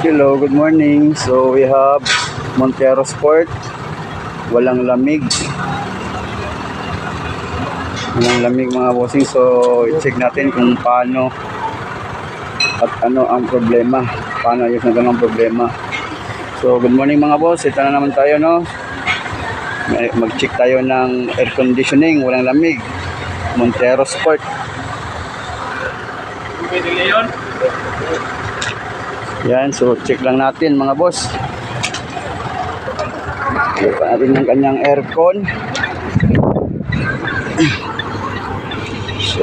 Hello, good morning. So we have Montero Sport. Walang lamig. Walang lamig mga bossing. So i-check natin kung paano at ano ang problema. Paano ayos na ganang problema. So good morning mga boss. Ito na naman tayo, no? Mag-check tayo ng air conditioning. Walang lamig. Montero Sport. Yan, so check lang natin mga boss. Check natin yung kanyang aircon. So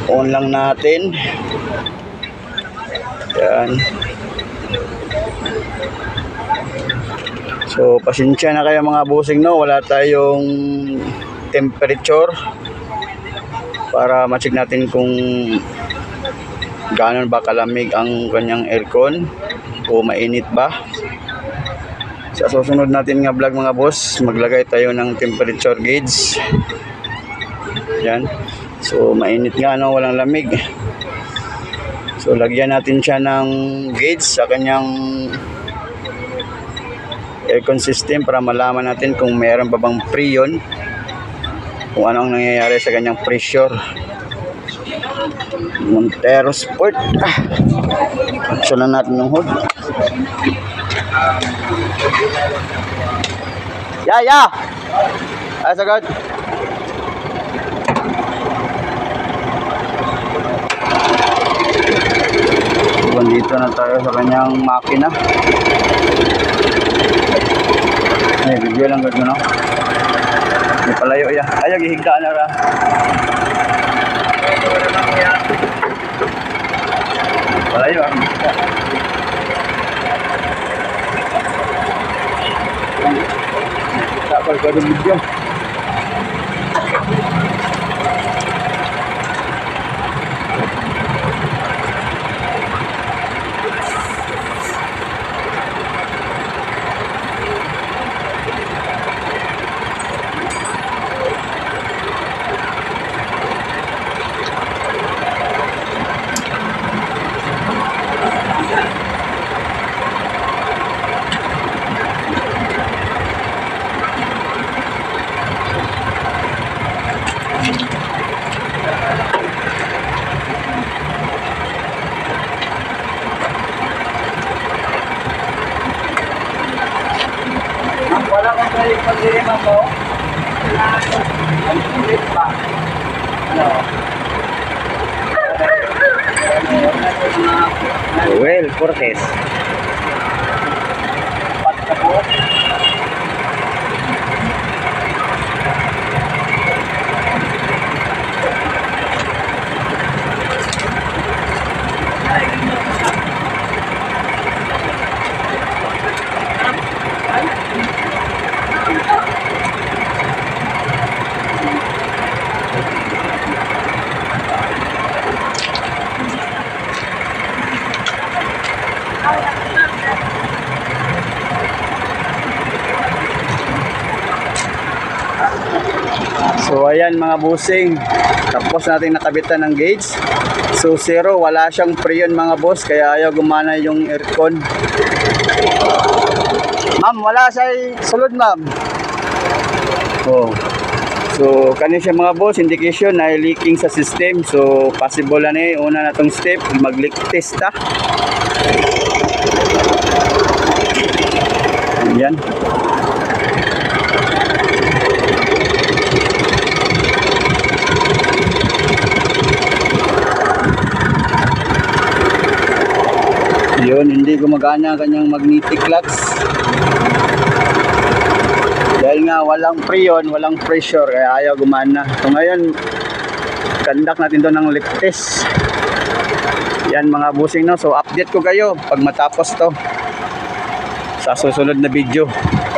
on lang natin. Yan. So pasensya na kayo mga bossing, no, wala tayong temperature para ma-check natin kung gaano ba kalamig ang kanyang aircon o mainit ba. Sa susunod natin nga vlog mga boss, maglagay tayo ng temperature gauge. Yan. So mainit nga, no, walang lamig. So lagyan natin siya ng gauge sa kanyang aircon system para malaman natin kung mayroon pa bang freon, kung ano ang nangyayari sa kanyang pressure. Montero Sport. Action na natin ng hood. Ya. Ay, sagad. Dito na tayo sa kanyang makina. Ay, video lang gad mo, no? May palayo ya. Ay, higda na ra. Palayo ah. Tapos ko yung video. Wala kang balik pag-dirima mo. Ang sulit pa. Well, Cortez. Patapos. So ayan mga bossing, tapos natin nakabitan ng gauge. So 0, wala siyang freon mga boss, kaya ayaw gumana yung aircon. Ma'am, wala sa sulod ma'am. Oh. So kanin siya mga boss, indication na leaking sa system. So possible na ni una na tong step, mag-leak test ta. Ayan. Yun, hindi gumagana kanyang magnetic locks. Dahil nga walang freon, walang pressure, kaya ayaw gumana. So ngayon, conduct natin doon ng leak test. Yan mga bossing, no? So update ko kayo pag matapos to sa susunod na video.